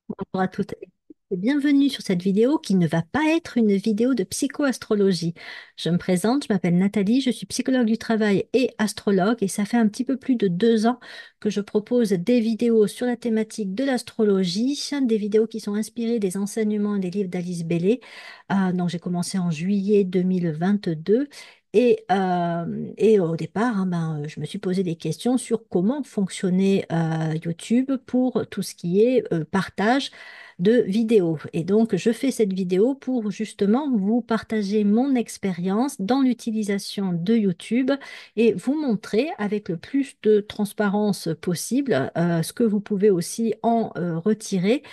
Bonjour à toutes et bienvenue sur cette vidéo qui ne va pas être une vidéo de psychoastrologie. Je me présente, je m'appelle Nathalie, je suis psychologue du travail et astrologue et ça fait un petit peu plus de 2 ans que je propose des vidéos sur la thématique de l'astrologie, des vidéos qui sont inspirées des enseignements et des livres d'Alice Bailey. Donc j'ai commencé en juillet 2022. Et au départ, je me suis posé des questions sur comment fonctionnait YouTube pour tout ce qui est partage de vidéos. Et donc, je fais cette vidéo pour justement vous partager mon expérience dans l'utilisation de YouTube et vous montrer avec le plus de transparence possible ce que vous pouvez aussi en retirer,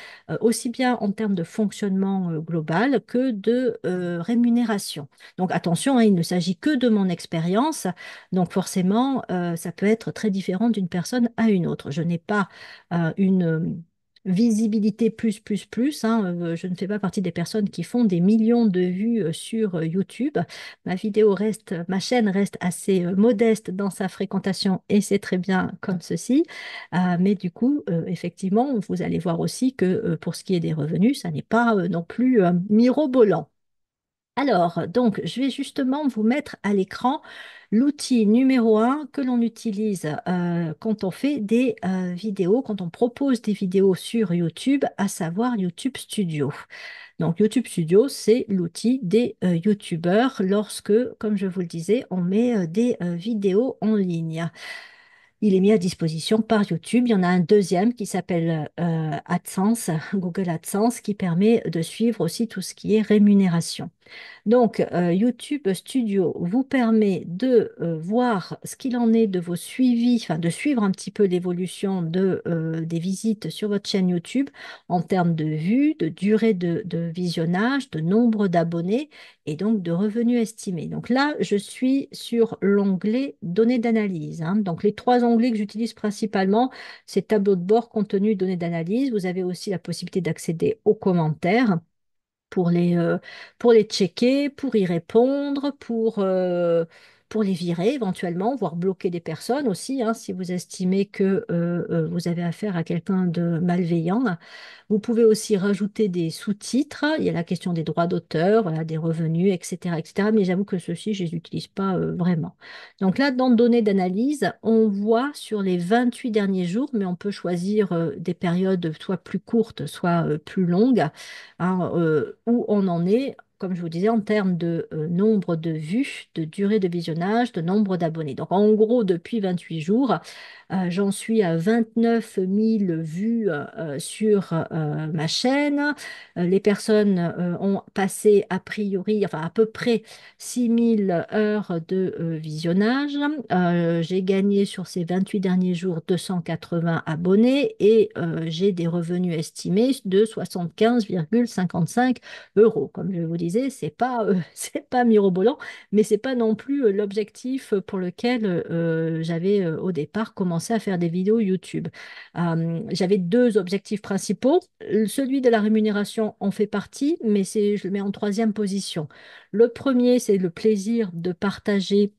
aussi bien en termes de fonctionnement global que de rémunération. Donc attention, hein, il ne s'agit que de mon expérience, donc forcément, ça peut être très différent d'une personne à une autre. Je n'ai pas une visibilité plus, hein. Je ne fais pas partie des personnes qui font des millions de vues sur YouTube. Ma chaîne reste assez modeste dans sa fréquentation et c'est très bien comme ceci. Mais du coup, effectivement, vous allez voir aussi que pour ce qui est des revenus, ça n'est pas non plus mirobolant. Alors, donc, je vais justement vous mettre à l'écran l'outil numéro un que l'on utilise quand on fait des vidéos, quand on propose des vidéos sur YouTube, à savoir YouTube Studio. Donc, YouTube Studio, c'est l'outil des YouTubeurs lorsque, comme je vous le disais, on met des vidéos en ligne. Il est mis à disposition par YouTube. Il y en a un deuxième qui s'appelle AdSense, Google AdSense, qui permet de suivre aussi tout ce qui est rémunération. Donc, YouTube Studio vous permet de voir ce qu'il en est de vos suivis, enfin de suivre un petit peu l'évolution des visites sur votre chaîne YouTube en termes de vues, de durée de visionnage, de nombre d'abonnés et donc de revenus estimés. Donc là, je suis sur l'onglet données d'analyse, hein. Donc, les trois onglets que j'utilise principalement, c'est tableau de bord, contenu, données d'analyse. Vous avez aussi la possibilité d'accéder aux commentaires pour les checker, pour y répondre, pour les virer éventuellement, voire bloquer des personnes aussi, hein, si vous estimez que vous avez affaire à quelqu'un de malveillant. Vous pouvez aussi rajouter des sous-titres. Il y a la question des droits d'auteur, voilà, des revenus, etc., etc. Mais j'avoue que ceux-ci, je ne les utilise pas vraiment. Donc là, dans données d'analyse, on voit sur les 28 derniers jours, mais on peut choisir des périodes soit plus courtes, soit plus longues, hein, où on en est, comme je vous disais, en termes de nombre de vues, de durée de visionnage, de nombre d'abonnés. Donc en gros, depuis 28 jours, j'en suis à 29 000 vues sur ma chaîne. Les personnes ont passé a priori, enfin à peu près 6 000 heures de visionnage. J'ai gagné sur ces 28 derniers jours 280 abonnés et j'ai des revenus estimés de 75,55 euros. Comme je vous disais, c'est pas, c'est pas mirobolant, mais c'est pas non plus l'objectif pour lequel j'avais au départ commencé à faire des vidéos YouTube. J'avais deux objectifs principaux. Celui de la rémunération en fait partie, mais je le mets en troisième position. Le premier, c'est le plaisir de partager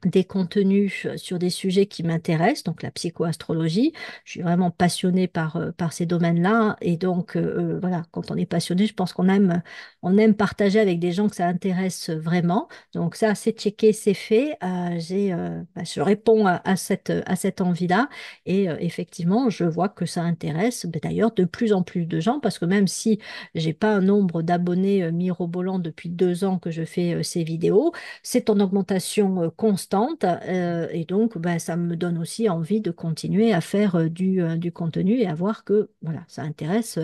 des contenus sur des sujets qui m'intéressent, donc la psychoastrologie. Je suis vraiment passionnée par ces domaines-là. Et donc, voilà, quand on est passionné, je pense on aime partager avec des gens que ça intéresse vraiment. Donc ça, c'est checké, c'est fait. Je réponds à cette envie-là. Et effectivement, je vois que ça intéresse d'ailleurs de plus en plus de gens, parce que même si j'ai pas un nombre d'abonnés mirobolant depuis 2 ans que je fais ces vidéos, c'est en augmentation constante et donc ça me donne aussi envie de continuer à faire du contenu et à voir que voilà, ça intéresse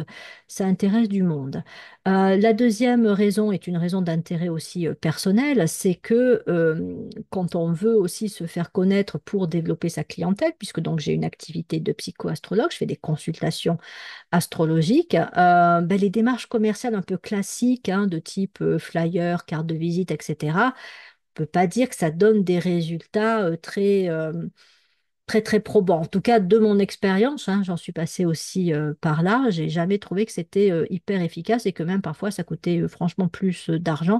du monde. La deuxième raison est une raison d'intérêt aussi personnel, c'est que quand on veut aussi se faire connaître pour développer sa clientèle, puisque donc j'ai une activité de psychoastrologue, je fais des consultations astrologiques, les démarches commerciales un peu classiques, hein, de type flyer, carte de visite, etc., peut pas dire que ça donne des résultats très probants. En tout cas, de mon expérience, hein, j'en suis passée aussi par là. J'ai jamais trouvé que c'était hyper efficace et que même parfois ça coûtait franchement plus d'argent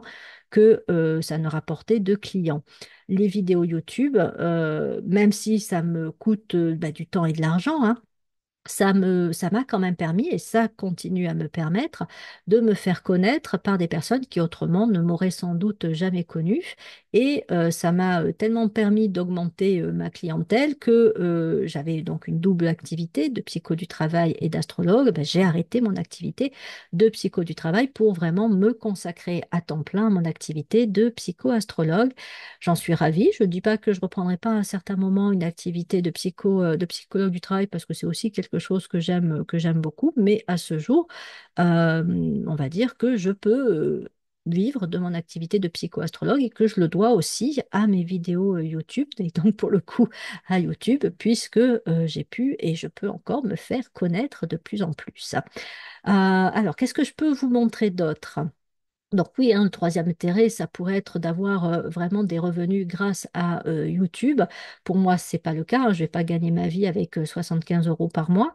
que ça ne rapportait de clients. Les vidéos YouTube, même si ça me coûte du temps et de l'argent, hein, ça m'a quand même permis, et ça continue à me permettre, de me faire connaître par des personnes qui autrement ne m'auraient sans doute jamais connue. Et ça m'a tellement permis d'augmenter ma clientèle que j'avais donc une double activité de psycho du travail et d'astrologue. Ben, j'ai arrêté mon activité de psycho du travail pour vraiment me consacrer à temps plein à mon activité de psycho-astrologue. J'en suis ravie. Je ne dis pas que je ne reprendrai pas à un certain moment une activité de psychologue du travail parce que c'est aussi quelque chose que j'aime beaucoup. Mais à ce jour, on va dire que je peux vivre de mon activité de psychoastrologue et que je le dois aussi à mes vidéos YouTube et donc pour le coup à YouTube puisque j'ai pu et je peux encore me faire connaître de plus en plus. Alors, qu'est-ce que je peux vous montrer d'autre? Donc oui, hein, le troisième intérêt, ça pourrait être d'avoir vraiment des revenus grâce à YouTube. Pour moi, c'est pas le cas, hein. Je vais pas gagner ma vie avec 75 euros par mois,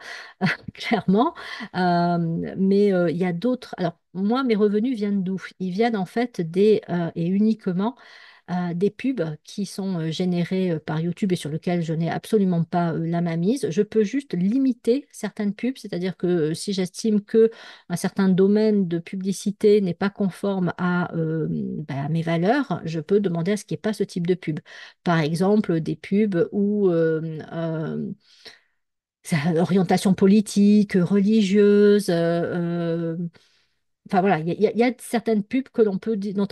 clairement. Mais il y a d'autres. Alors moi, mes revenus viennent d'où? Ils viennent en fait et uniquement des pubs qui sont générées par YouTube et sur lesquelles je n'ai absolument pas la main mise. Je peux juste limiter certaines pubs, c'est-à-dire que si j'estime que un certain domaine de publicité n'est pas conforme à mes valeurs, je peux demander à ce qu'il n'y ait pas ce type de pub. Par exemple, des pubs où orientation politique, religieuse, enfin voilà, il y a certaines pubs que dont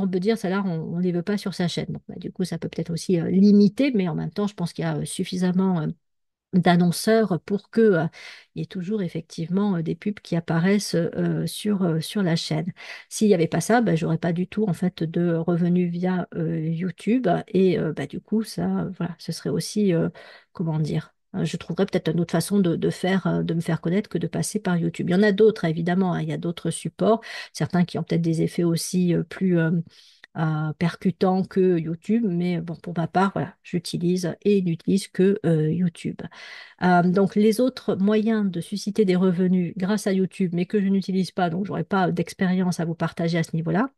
on peut dire, celles-là, on ne les veut pas sur sa chaîne. Donc, bah, du coup, ça peut peut-être aussi limiter, mais en même temps, je pense qu'il y a suffisamment d'annonceurs pour que, il y ait toujours effectivement des pubs qui apparaissent sur la chaîne. S'il n'y avait pas ça, bah, j'aurais pas du tout en fait de revenus via YouTube et bah, du coup ça, voilà, ce serait aussi comment dire. Je trouverais peut-être une autre façon de faire, de me faire connaître que de passer par YouTube. Il y en a d'autres, évidemment, hein, il y a d'autres supports, certains qui ont peut-être des effets aussi plus percutants que YouTube, mais bon, pour ma part, voilà, j'utilise et n'utilise que YouTube. Donc, les autres moyens de susciter des revenus grâce à YouTube, mais que je n'utilise pas, donc je n'aurai pas d'expérience à vous partager à ce niveau-là,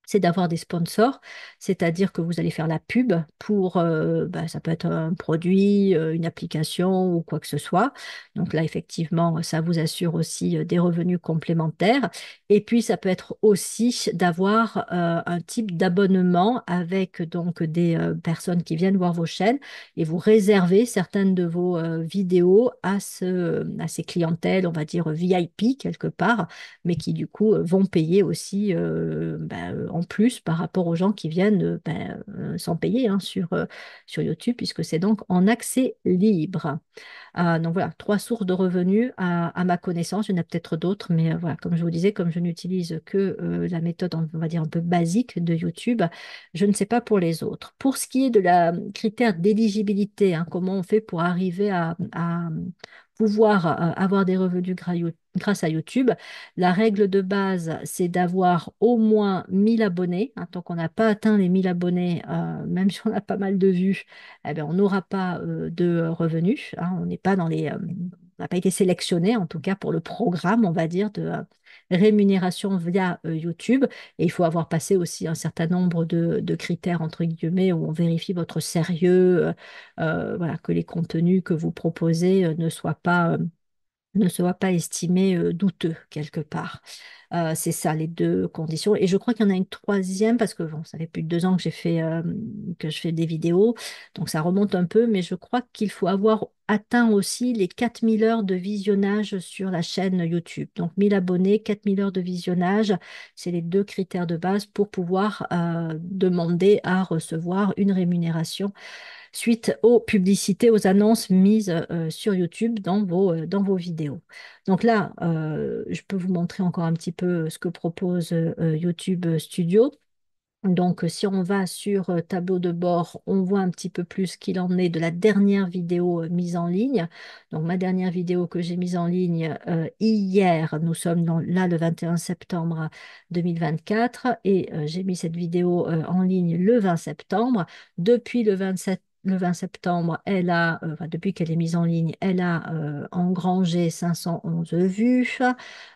c'est d'avoir des sponsors, c'est-à-dire que vous allez faire la pub pour, bah, ça peut être un produit, une application ou quoi que ce soit. Donc là, effectivement, ça vous assure aussi des revenus complémentaires. Et puis, ça peut être aussi d'avoir un type d'abonnement avec donc des personnes qui viennent voir vos chaînes et vous réservez certaines de vos vidéos à ces clientèles, on va dire VIP quelque part mais qui du coup vont payer aussi en plus par rapport aux gens qui viennent sans payer hein, sur YouTube, puisque c'est donc en accès libre. Donc voilà, trois sources de revenus à ma connaissance. Il y en a peut-être d'autres, mais voilà, comme je vous disais, comme je n'utilise que la méthode, on va dire, un peu basique de YouTube, je ne sais pas pour les autres. Pour ce qui est de la critère d'éligibilité, hein, comment on fait pour arriver à pouvoir avoir des revenus grâce à YouTube, la règle de base, c'est d'avoir au moins 1000 abonnés. Hein, tant qu'on n'a pas atteint les 1000 abonnés, même si on a pas mal de vues, eh bien, on n'aura pas de revenus. Hein. On n'est pas on n'a pas été sélectionné, en tout cas pour le programme, on va dire, de rémunération via YouTube. Et il faut avoir passé aussi un certain nombre de critères, entre guillemets, où on vérifie votre sérieux, voilà, que les contenus que vous proposez ne soit pas estimé douteux quelque part. C'est ça les deux conditions. Et je crois qu'il y en a une troisième parce que bon, ça fait plus de 2 ans que je fais des vidéos, donc ça remonte un peu, mais je crois qu'il faut avoir atteint aussi les 4000 heures de visionnage sur la chaîne YouTube. Donc 1000 abonnés, 4000 heures de visionnage, c'est les deux critères de base pour pouvoir demander à recevoir une rémunération suite aux publicités, aux annonces mises sur YouTube dans vos vidéos. Donc là, je peux vous montrer encore un petit peu ce que propose YouTube Studio. Donc, si on va sur tableau de bord, on voit un petit peu plus ce qu'il en est de la dernière vidéo mise en ligne. Donc, ma dernière vidéo que j'ai mise en ligne hier, nous sommes là le 21 septembre 2024 et j'ai mis cette vidéo en ligne le 20 septembre. Depuis le 20 septembre, enfin, depuis qu'elle est mise en ligne, elle a engrangé 511 vues.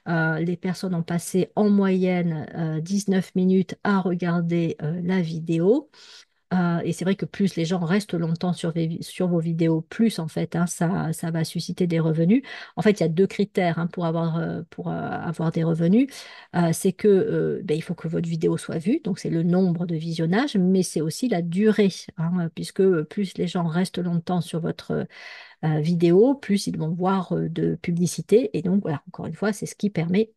Les personnes ont passé en moyenne 19 minutes à regarder la vidéo. Et c'est vrai que plus les gens restent longtemps sur vos vidéos, plus en fait, hein, ça va susciter des revenus. En fait, il y a deux critères hein, pour avoir des revenus. C'est que ben, il faut que votre vidéo soit vue, donc c'est le nombre de visionnages, mais c'est aussi la durée, hein, puisque plus les gens restent longtemps sur votre vidéo, plus ils vont voir de publicité. Et donc voilà, encore une fois, c'est ce qui permet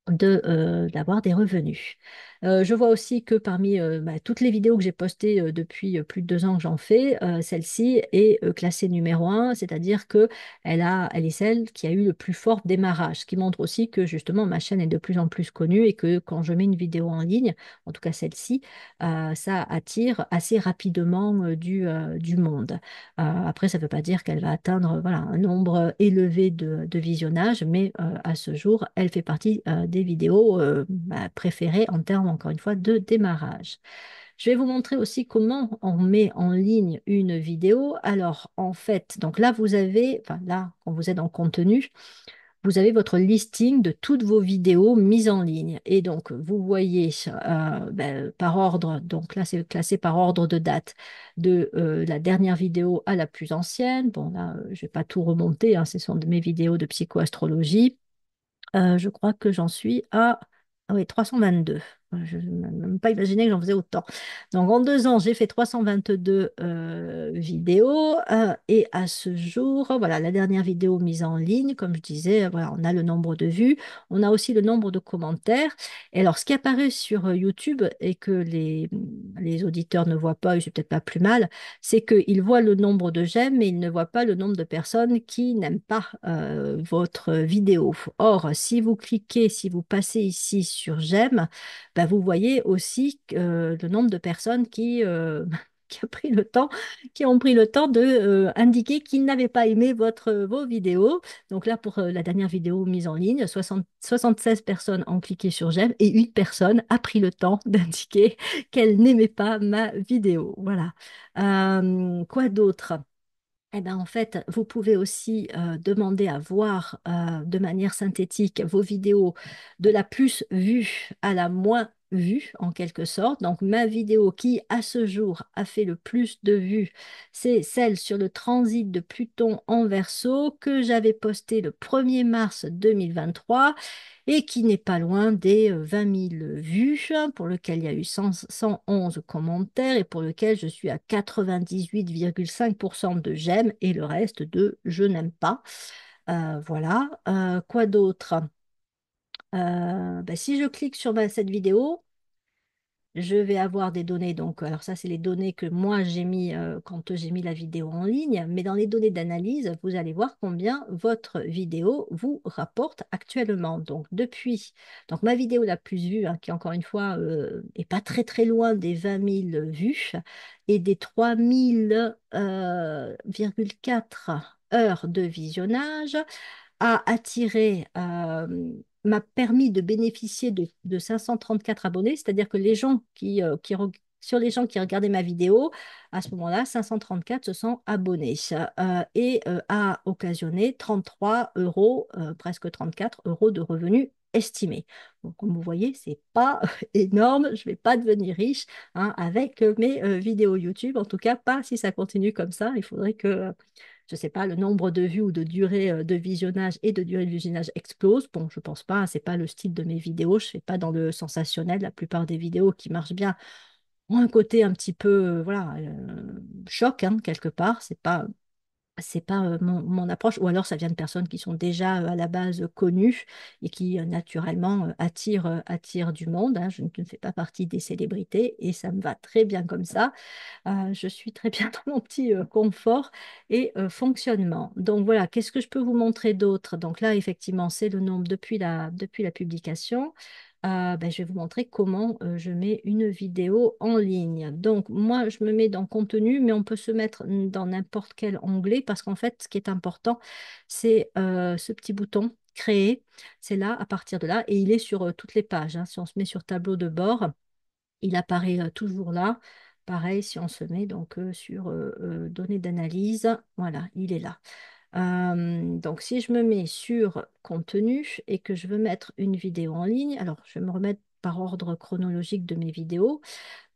d'avoir des revenus. Je vois aussi que parmi bah, toutes les vidéos que j'ai postées depuis plus de 2 ans que j'en fais, celle-ci est classée numéro un, c'est-à-dire que elle est celle qui a eu le plus fort démarrage, ce qui montre aussi que justement ma chaîne est de plus en plus connue et que quand je mets une vidéo en ligne, en tout cas celle-ci, ça attire assez rapidement du monde. Après, ça ne veut pas dire qu'elle va atteindre voilà, un nombre élevé de visionnages, mais à ce jour, elle fait partie des vidéos bah, préférées en termes, encore une fois, de démarrage. Je vais vous montrer aussi comment on met en ligne une vidéo. Alors, en fait, donc là, vous avez, enfin là, quand vous êtes en contenu, vous avez votre listing de toutes vos vidéos mises en ligne. Et donc, vous voyez ben, par ordre, donc là, c'est classé par ordre de date, de la dernière vidéo à la plus ancienne. Bon, là, je ne vais pas tout remonter, hein, ce sont de mes vidéos de psychoastrologie. Je crois que j'en suis à ah oui, 322. Je n'ai même pas imaginé que j'en faisais autant. Donc en 2 ans, j'ai fait 322 vidéos et à ce jour, voilà, la dernière vidéo mise en ligne, comme je disais, voilà, on a le nombre de vues, on a aussi le nombre de commentaires. Et alors, ce qui apparaît sur YouTube et que les auditeurs ne voient pas, et c'est peut-être pas plus mal, c'est qu'ils voient le nombre de j'aime, mais ils ne voient pas le nombre de personnes qui n'aiment pas votre vidéo. Or, si vous cliquez, si vous passez ici sur j'aime, ben, vous voyez aussi le nombre de personnes qui a pris le temps, qui ont pris le temps de indiquer qu'ils n'avaient pas aimé vos vidéos. Donc là, pour la dernière vidéo mise en ligne, 76 personnes ont cliqué sur j'aime et une personne a pris le temps d'indiquer qu'elle n'aimait pas ma vidéo. Voilà. Quoi d'autre? Eh ben, en fait, vous pouvez aussi demander à voir de manière synthétique vos vidéos de la plus vue à la moins vue, en quelque sorte. Donc, ma vidéo qui, à ce jour, a fait le plus de vues, c'est celle sur le transit de Pluton en Verseau que j'avais postée le 1er mars 2023 et qui n'est pas loin des 20 000 vues, pour lequel il y a eu 111 commentaires et pour lequel je suis à 98,5% de j'aime et le reste de je n'aime pas. Voilà. Quoi d'autre? Ben, si je clique sur cette vidéo, je vais avoir des données. Donc, alors ça, c'est les données que moi j'ai mis quand j'ai mis la vidéo en ligne. Mais dans les données d'analyse, vous allez voir combien votre vidéo vous rapporte actuellement. Donc, donc ma vidéo la plus vue, hein, qui encore une fois est pas très très loin des 20 000 vues et des 3 000,4 heures de visionnage, a attiré, m'a permis de bénéficier de 534 abonnés, c'est-à-dire que les gens sur les gens qui regardaient ma vidéo, à ce moment-là, 534 se sont abonnés et a occasionné 33 euros, presque 34 euros de revenus estimés. Donc, comme vous voyez, c'est pas énorme. Je ne vais pas devenir riche hein, avec mes vidéos YouTube. En tout cas, pas si ça continue comme ça. Il faudrait que je ne sais pas, le nombre de vues ou de durée de visionnage et de durée de visionnage explose. Bon, je pense pas, c'est pas le style de mes vidéos. Je fais pas dans le sensationnel. La plupart des vidéos qui marchent bien ont un côté un petit peu, voilà, choc, hein, quelque part. C'est pas mon approche, ou alors ça vient de personnes qui sont déjà à la base connues et qui naturellement attirent du monde, hein. Je ne fais pas partie des célébrités et ça me va très bien comme ça. Je suis très bien dans mon petit confort et fonctionnement. Donc voilà, qu'est-ce que je peux vous montrer d'autre? Donc là, effectivement, c'est le nombre depuis la publication. Ben, je vais vous montrer comment je mets une vidéo en ligne. Donc moi, je me mets dans contenu, mais on peut se mettre dans n'importe quel onglet parce qu'en fait, ce qui est important, c'est ce petit bouton créer. C'est là, à partir de là, et il est sur toutes les pages, hein. Si on se met sur tableau de bord, il apparaît toujours là. Pareil, si on se met donc sur données d'analyse, voilà, il est là. Donc, si je me mets sur contenu et que je veux mettre une vidéo en ligne, alors je vais me remettre par ordre chronologique de mes vidéos.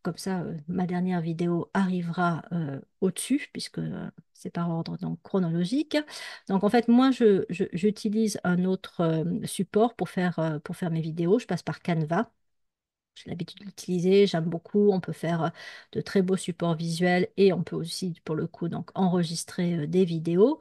comme ça, ma dernière vidéo arrivera au-dessus, puisque c'est par ordre donc, chronologique. Donc en fait, moi, j'utilise un autre support pour faire mes vidéos. Je passe par Canva. J'ai l'habitude de l'utiliser, j'aime beaucoup. On peut faire de très beaux supports visuels et on peut aussi, pour le coup, donc enregistrer des vidéos.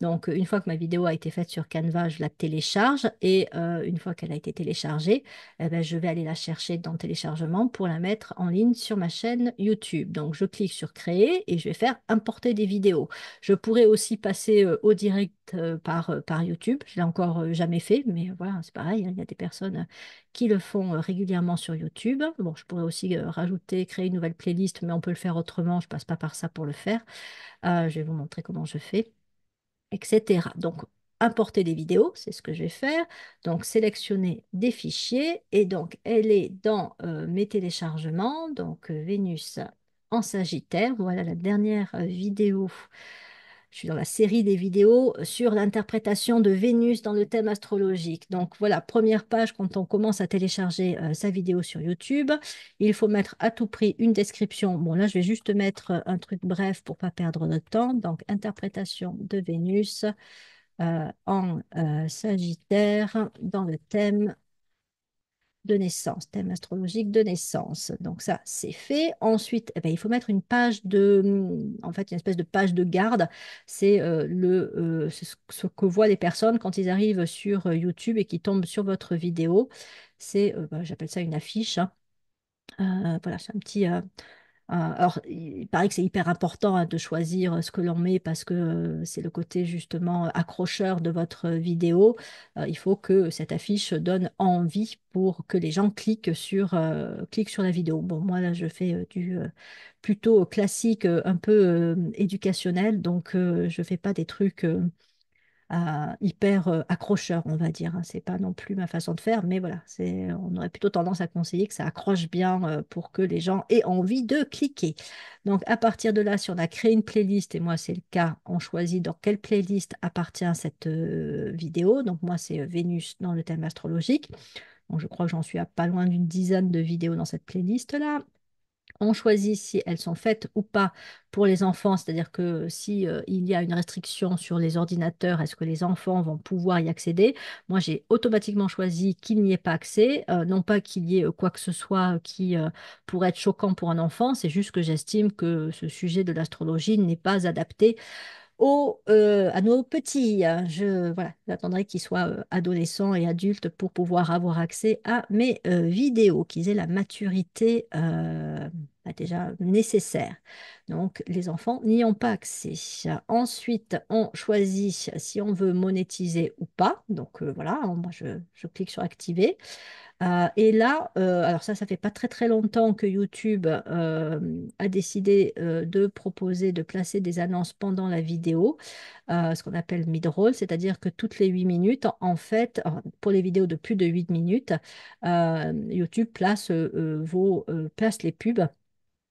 Donc, une fois que ma vidéo a été faite sur Canva, je la télécharge et une fois qu'elle a été téléchargée, eh ben, je vais aller la chercher dans le téléchargement pour la mettre en ligne sur ma chaîne YouTube. Donc, je clique sur Créer et je vais faire importer des vidéos. Je pourrais aussi passer au direct par YouTube. Je l'ai encore jamais fait, mais voilà, c'est pareil, hein, il y a des personnes qui le font régulièrement sur YouTube. Bon, je pourrais aussi rajouter, créer une nouvelle playlist, mais on peut le faire autrement. Je passe pas par ça pour le faire. Je vais vous montrer comment je fais, etc. Donc, importer des vidéos, c'est ce que je vais faire. Donc, sélectionner des fichiers. Et donc, elle est dans mes téléchargements. Donc, Vénus en Sagittaire. Voilà la dernière vidéo. Je suis dans la série des vidéos sur l'interprétation de Vénus dans le thème astrologique. Donc voilà, première page quand on commence à télécharger sa vidéo sur YouTube. Il faut mettre à tout prix une description. Bon, là, je vais juste mettre un truc bref pour pas perdre de temps. Donc, interprétation de Vénus en Sagittaire dans le thème de naissance, thème astrologique de naissance. Donc ça, c'est fait. Ensuite, eh ben, il faut mettre une page en fait, une espèce de page de garde. C'est c'est ce que voient les personnes quand ils arrivent sur YouTube et qui tombent sur votre vidéo. C'est, j'appelle ça une affiche, hein. Voilà, c'est un petit, alors, il paraît que c'est hyper important hein, de choisir ce que l'on met parce que c'est le côté justement accrocheur de votre vidéo. Il faut que cette affiche donne envie pour que les gens cliquent sur la vidéo. Bon, moi là, je fais du plutôt classique, un peu éducationnel, donc je fais pas des trucs hyper accrocheur, on va dire, hein. C'est pas non plus ma façon de faire, mais voilà, on aurait plutôt tendance à conseiller que ça accroche bien pour que les gens aient envie de cliquer. Donc, à partir de là, si on a créé une playlist, et moi c'est le cas, on choisit dans quelle playlist appartient cette vidéo. Donc, moi, c'est Vénus dans le thème astrologique. Donc, je crois que j'en suis à pas loin d'une dizaine de vidéos dans cette playlist-là. On choisit si elles sont faites ou pas pour les enfants, c'est-à-dire que si il y a une restriction sur les ordinateurs, est-ce que les enfants vont pouvoir y accéder? Moi, j'ai automatiquement choisi qu'il n'y ait pas accès, non pas qu'il y ait quoi que ce soit qui pourrait être choquant pour un enfant, c'est juste que j'estime que ce sujet de l'astrologie n'est pas adapté à nos petits. Voilà, j'attendrai qu'ils soient adolescents et adultes pour pouvoir avoir accès à mes vidéos, qu'ils aient la maturité déjà nécessaire. Donc, les enfants n'y ont pas accès. Ensuite, on choisit si on veut monétiser ou pas. Donc, voilà, moi, je clique sur activer. Et là, alors ça fait pas très très longtemps que YouTube a décidé de proposer de placer des annonces pendant la vidéo, ce qu'on appelle mid-roll, c'est-à-dire que toutes les 8 minutes, en fait, pour les vidéos de plus de 8 minutes, YouTube place les pubs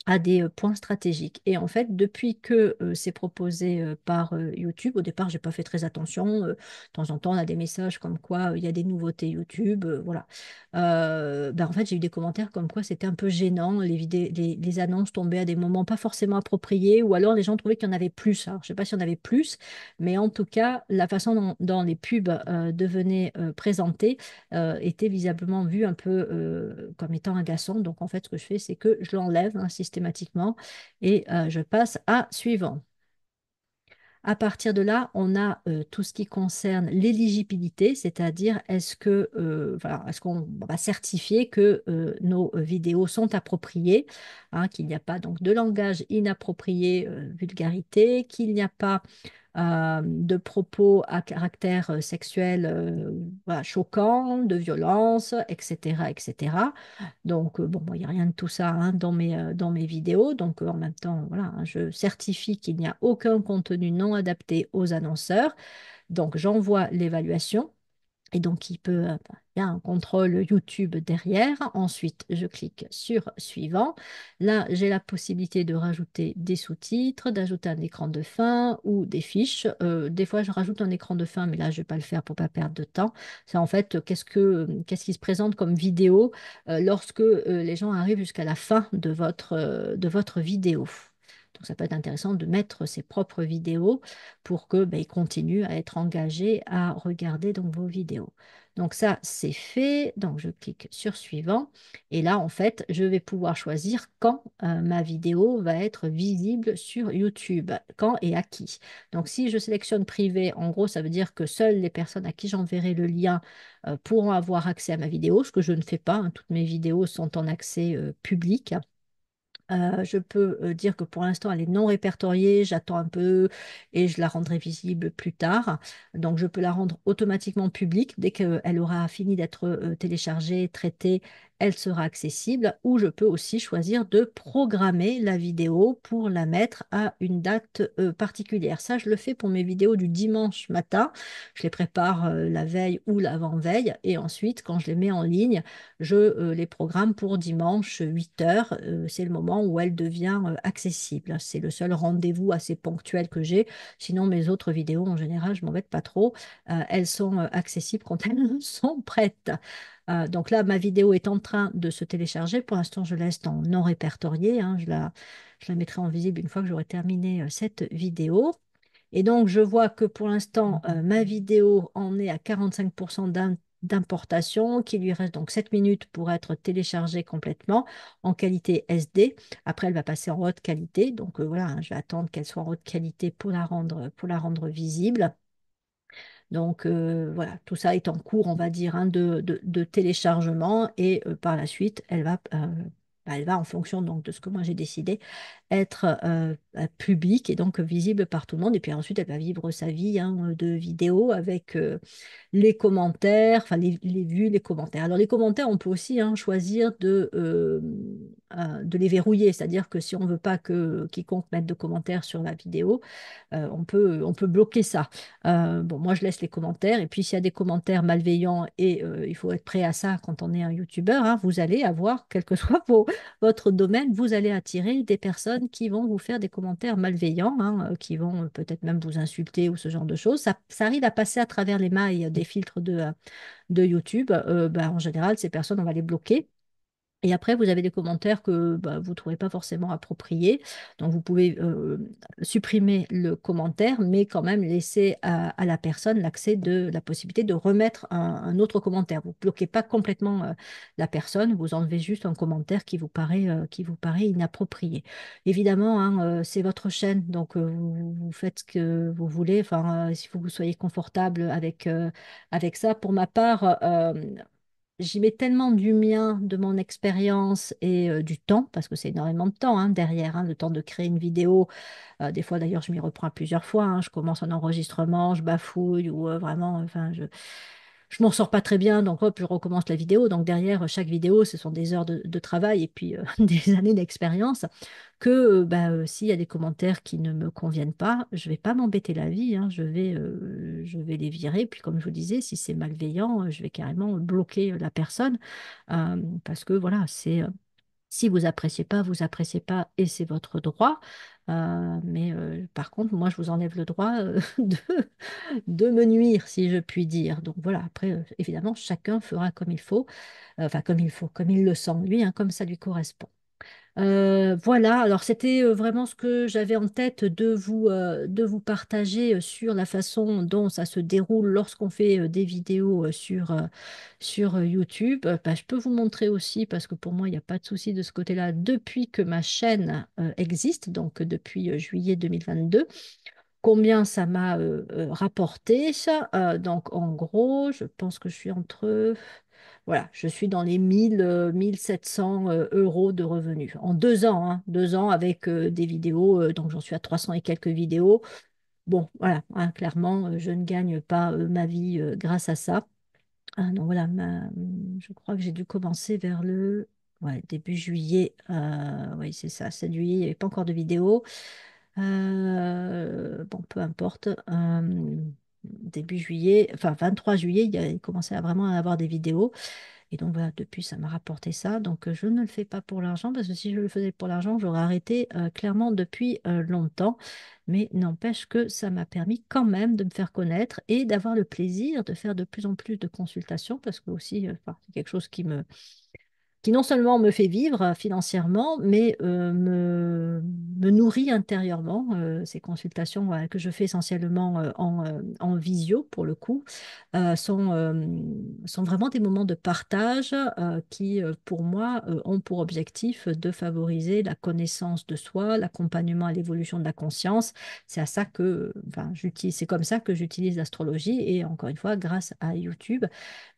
à des points stratégiques. Et en fait, depuis que c'est proposé par YouTube, au départ, j'ai pas fait très attention. De temps en temps, on a des messages comme quoi il y a des nouveautés YouTube. Voilà. En fait, j'ai eu des commentaires comme quoi c'était un peu gênant. Les annonces tombaient à des moments pas forcément appropriés, ou alors les gens trouvaient qu'il y en avait plus. Alors, je sais pas s'il y en avait plus, mais en tout cas, la façon dont les pubs devenaient présentées était visiblement vue un peu comme étant agaçant. Donc en fait, ce que je fais, c'est que je l'enlève hein, systématiquement et je passe à suivant. À partir de là, on a tout ce qui concerne l'éligibilité, c'est-à-dire est-ce qu'on va certifier que nos vidéos sont appropriées, hein, qu'il n'y a pas donc de langage inapproprié, vulgarité, qu'il n'y a pas de propos à caractère sexuel voilà, choquant, de violence, etc., etc. Donc, bon, moi, il n'y a rien de tout ça hein, dans mes vidéos. Donc, en même temps, voilà, hein, je certifie qu'il n'y a aucun contenu non adapté aux annonceurs. Donc, j'envoie l'évaluation. Et donc, il y a un contrôle YouTube derrière. Ensuite, je clique sur suivant. Là, j'ai la possibilité de rajouter des sous-titres, d'ajouter un écran de fin ou des fiches. Des fois, je rajoute un écran de fin, mais là, je ne vais pas le faire pour pas perdre de temps. C'est en fait qu'est-ce qui se présente comme vidéo lorsque les gens arrivent jusqu'à la fin de votre vidéo. Donc, ça peut être intéressant de mettre ses propres vidéos pour que ben, ils continuent à être engagés à regarder donc vos vidéos. Donc ça, c'est fait. Donc je clique sur suivant. Et là, en fait, je vais pouvoir choisir quand ma vidéo va être visible sur YouTube, quand et à qui. Donc si je sélectionne privé, en gros, ça veut dire que seules les personnes à qui j'enverrai le lien pourront avoir accès à ma vidéo, ce que je ne fais pas, hein. Toutes mes vidéos sont en accès public. Je peux dire que pour l'instant, elle est non répertoriée. J'attends un peu et je la rendrai visible plus tard. Donc, je peux la rendre automatiquement publique. Dès qu'elle aura fini d'être téléchargée, traitée, elle sera accessible. Ou je peux aussi choisir de programmer la vidéo pour la mettre à une date particulière. Ça, je le fais pour mes vidéos du dimanche matin. Je les prépare la veille ou l'avant-veille. Et ensuite, quand je les mets en ligne, je les programme pour dimanche 8 heures. C'est le moment où elle devient accessible. C'est le seul rendez-vous assez ponctuel que j'ai. Sinon, mes autres vidéos, en général, je m'embête pas trop. Elles sont accessibles quand elles sont prêtes. Donc là, ma vidéo est en train de se télécharger. Pour l'instant, je laisse en non répertorié, hein. Je la mettrai en visible une fois que j'aurai terminé cette vidéo. Et donc, je vois que pour l'instant, ma vidéo en est à 45% d'importation, qu'il lui reste donc 7 minutes pour être téléchargée complètement en qualité SD. Après, elle va passer en haute qualité. Donc, voilà, hein, je vais attendre qu'elle soit en haute qualité pour la rendre visible. Donc voilà, tout ça est en cours, on va dire, hein, de téléchargement et par la suite, elle va, en fonction donc, de ce que moi j'ai décidé, être publique et donc visible par tout le monde. Et puis ensuite, elle va vivre sa vie hein, de vidéo avec les commentaires, enfin les vues, les commentaires. Alors les commentaires, on peut aussi hein, choisir de les verrouiller, c'est-à-dire que si on ne veut pas que quiconque mette de commentaires sur la vidéo, on peut bloquer ça. Bon, moi, je laisse les commentaires. Et puis, s'il y a des commentaires malveillants, et il faut être prêt à ça quand on est un youtubeur, hein, vous allez avoir, quel que soit votre domaine, vous allez attirer des personnes qui vont vous faire des commentaires malveillants, hein, qui vont peut-être même vous insulter ou ce genre de choses. Ça arrive à passer à travers les mailles des filtres de YouTube. Ben, en général, ces personnes, on va les bloquer. Et après, vous avez des commentaires que bah, vous ne trouvez pas forcément appropriés. Donc, vous pouvez supprimer le commentaire, mais quand même laisser à la personne l'accès de la possibilité de remettre un autre commentaire. Vous ne bloquez pas complètement la personne, vous enlevez juste un commentaire qui vous paraît inapproprié. Évidemment, hein, c'est votre chaîne, donc vous faites ce que vous voulez. Enfin, il faut que vous soyez confortable avec ça. Pour ma part, j'y mets tellement du mien, de mon expérience et du temps, parce que c'est énormément de temps hein, derrière, hein, le temps de créer une vidéo. Des fois, d'ailleurs, je m'y reprends plusieurs fois, hein. Je commence un enregistrement, je bafouille ou vraiment, enfin, je m'en sors pas très bien, donc hop, je recommence la vidéo. Donc derrière chaque vidéo, ce sont des heures de travail et puis des années d'expérience que bah, s'il y a des commentaires qui ne me conviennent pas, je vais pas m'embêter la vie, hein. Je vais les virer. Puis comme je vous disais, si c'est malveillant, je vais carrément bloquer la personne parce que voilà, si vous appréciez pas et c'est votre droit. Mais par contre, moi, je vous enlève le droit de me nuire, si je puis dire. Donc voilà, après, évidemment, chacun fera comme il faut, enfin comme il faut, comme il le sent lui, hein, comme ça lui correspond. Voilà, alors c'était vraiment ce que j'avais en tête de vous partager sur la façon dont ça se déroule lorsqu'on fait des vidéos sur YouTube. Bah, je peux vous montrer aussi, parce que pour moi, il n'y a pas de souci de ce côté-là, depuis que ma chaîne existe, donc depuis juillet 2022 combien ça m'a rapporté. Donc, en gros, je pense que je suis voilà, je suis dans les 1700 euros de revenus en 2 ans, hein, 2 ans avec des vidéos. Donc, j'en suis à 300 et quelques vidéos. Bon, voilà, hein, clairement, je ne gagne pas ma vie grâce à ça. Donc, voilà, je crois que j'ai dû commencer vers le ouais, début juillet. Oui, c'est ça, 7 juillet, il n'y avait pas encore de vidéo. Bon, peu importe. début juillet, enfin 23 juillet, il commençait à vraiment à avoir des vidéos. Et donc voilà, depuis, ça m'a rapporté ça. Donc je ne le fais pas pour l'argent, parce que si je le faisais pour l'argent, j'aurais arrêté clairement depuis longtemps. Mais n'empêche que ça m'a permis quand même de me faire connaître et d'avoir le plaisir de faire de plus en plus de consultations, parce que aussi, enfin, c'est quelque chose qui non seulement me fait vivre financièrement, mais me nourrit intérieurement. Ces consultations, voilà, que je fais essentiellement en visio, pour le coup, sont vraiment des moments de partage qui, pour moi, ont pour objectif de favoriser la connaissance de soi, l'accompagnement à l'évolution de la conscience. C'est à ça que, enfin, c'est comme ça que j'utilise l'astrologie. Et encore une fois, grâce à YouTube,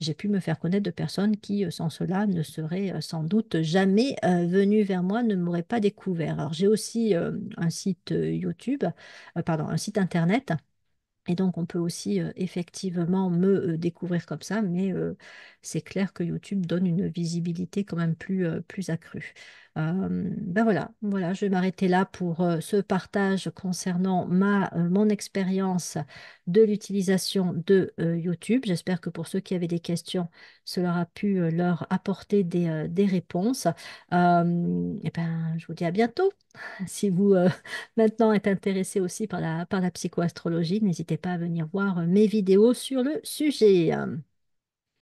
j'ai pu me faire connaître de personnes qui, sans cela, ne seraient sans doute jamais venues vers moi, ne m'auraient pas découvert. Alors, j'ai aussi un site YouTube, pardon, un site internet. Et donc, on peut aussi effectivement me découvrir comme ça, mais c'est clair que YouTube donne une visibilité quand même plus accrue. Ben voilà, voilà, je vais m'arrêter là pour ce partage concernant mon expérience de l'utilisation de YouTube. J'espère que pour ceux qui avaient des questions, cela a pu leur apporter des réponses. Et ben, je vous dis à bientôt. Si vous maintenant êtes intéressé aussi par la psychoastrologie, n'hésitez pas à venir voir mes vidéos sur le sujet.